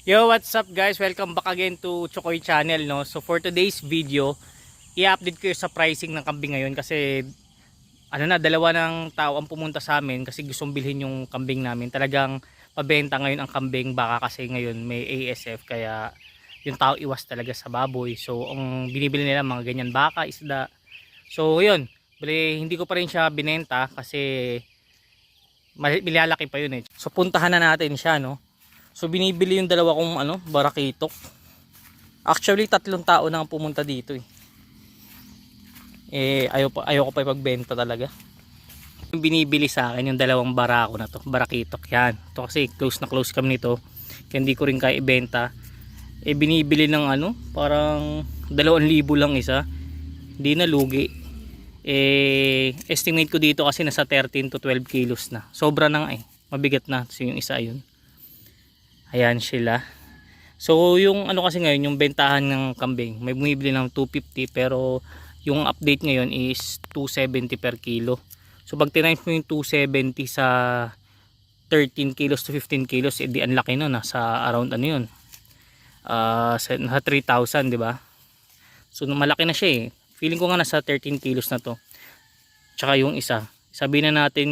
Yo, what's up guys? Welcome back again to Chokoy Channel, no? So for today's video, i-update ko sa pricing ng kambing ngayon kasi dalawa ng tao ang pumunta sa amin kasi gustong bilhin yung kambing namin. Talagang pabenta ngayon ang kambing baka kasi ngayon may ASF kaya yung tao iwas talaga sa baboy. So ang binibili nila mga ganyan baka, isda. So yun, hindi ko pa rin siya binenta kasi milalaki pa yun eh. So puntahan na natin siya, no? So binibili yung dalawa kong barakitok. Actually tatlong tao na ang pumunta dito eh. Ayaw ko pa ipagbenta talaga. Yung binibili sa akin yung dalawang barako na to, barakitok yan. Ito kasi close na close kami nito. Kaya hindi ko rin kaya ibenta. Binibili ng parang 2,000 lang isa. Hindi na lugi. Estimate ko dito kasi nasa 13 to 12 kilos na. Sobra na nga eh. Mabigat na. So yung isa yun. Ayan sila. So yung kasi ngayon, yung bentahan ng kambing, may bumibili ng 250 pero yung update ngayon is 270 per kilo. So pag tinimes mo yung 270 sa 13 kilos to 15 kilos, edi ang laki nun, nasa around yun. Nasa 3,000, di ba? So malaki na siya eh. Feeling ko nga nasa 13 kilos na to. Tsaka yung isa, sabihin na natin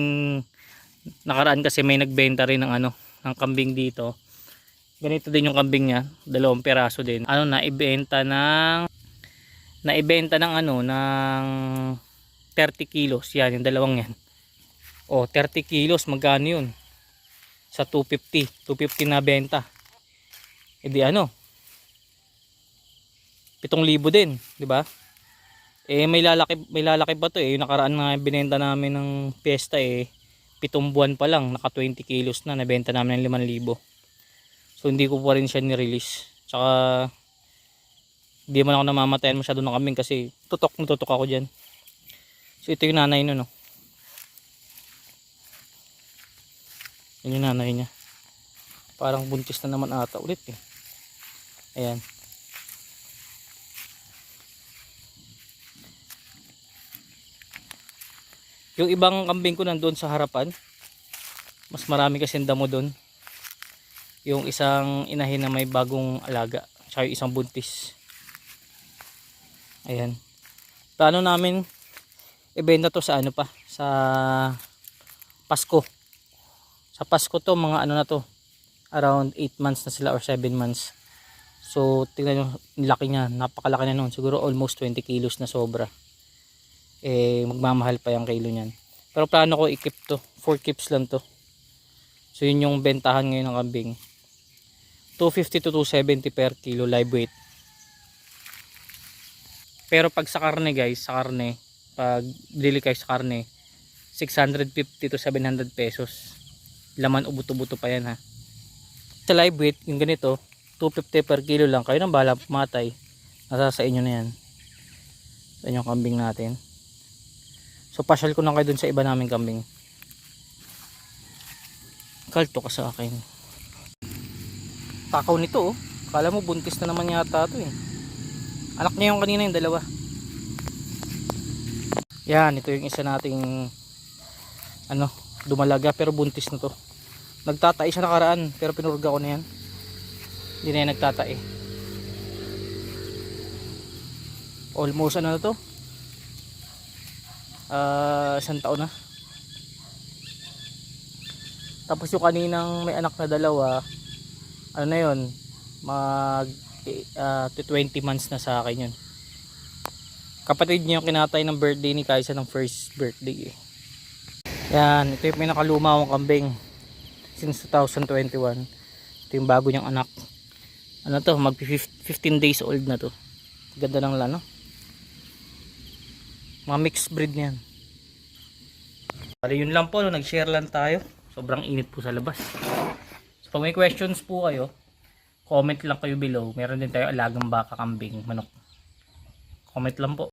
nakaraan kasi may nagbenta rin ng ng kambing dito. Ganito din yung kambing niya, 2 piraso din. Naibenta ng ng 30 kilos. Yan, yung dalawang yan. 30 kilos, magkano yun? Sa 250 na benta. Edi 7,000 din, di ba? May lalaki pa to eh. Yung nakaraan na binenta namin ng piyesta 7 buwan pa lang, naka 20 kilos na, nabenta namin ng 5,000. So hindi ko pa rin siya ni-release. Tsaka hindi man ako namamatayan masyado ng kambing kasi tutok ako dyan. So ito yung nanay nun, no? Yun yung nanay niya. Parang buntis na naman ata ulit eh. Ayan. Yung ibang kambing ko nandoon sa harapan. Mas marami kasi damo doon. Yung isang inahin na may bagong alaga, tsaka yung isang buntis. Ayan. Plano namin ibenta to sa sa Pasko. Sa Pasko to, mga na to, around 8 months na sila or 7 months. So tingnan nyo, laki niya, napakalaki na nun. Siguro almost 20 kilos na sobra. Magmamahal pa yung kilo niyan. Pero plano ko i-keep to, 4 keeps lang to. So yun yung bentahan ngayon ng kambing. 250 to 270 per kilo live weight. Pero pag sa karne guys, pag bili kayo sa karne, 650 to 700 pesos. Laman ubuto-buto pa yan ha. Sa live weight, yung ganito, 250 per kilo lang. Kayo nang bahala pumatay. Nasa sa inyo na yan. Sa inyong kambing natin. So pasyal ko na kayo dun sa iba naming kambing. Kalto ka sa akin. Takaw nito oh. Kala mo buntis na naman yata ito eh. Anak niya yung kanina yung dalawa. Yan, ito yung isa nating dumalaga pero buntis na to. Nagtatai siya nakaraan pero pinurga ko na yan. Hindi na yan nagtatai. Almost na to. 1 taon na. Tapos yung kaninang may anak na dalawa, na yun, mag 20 months na sa akin yun. Kapatid niya yung kinatay ng birthday ni Kaisa ng first birthday eh. Yan, ito yung pinakaluma kong kambing since 2021. Ito yung bago niyang anak. Mag 15 days old na to. Ganda ng lano. Mga mixed breed niyan. Bali yun lang po, nag-share lang tayo. Sobrang init po sa labas. Pag may questions po kayo, comment lang kayo below. Meron din tayo alagang baka, kambing, manok. Comment lang po.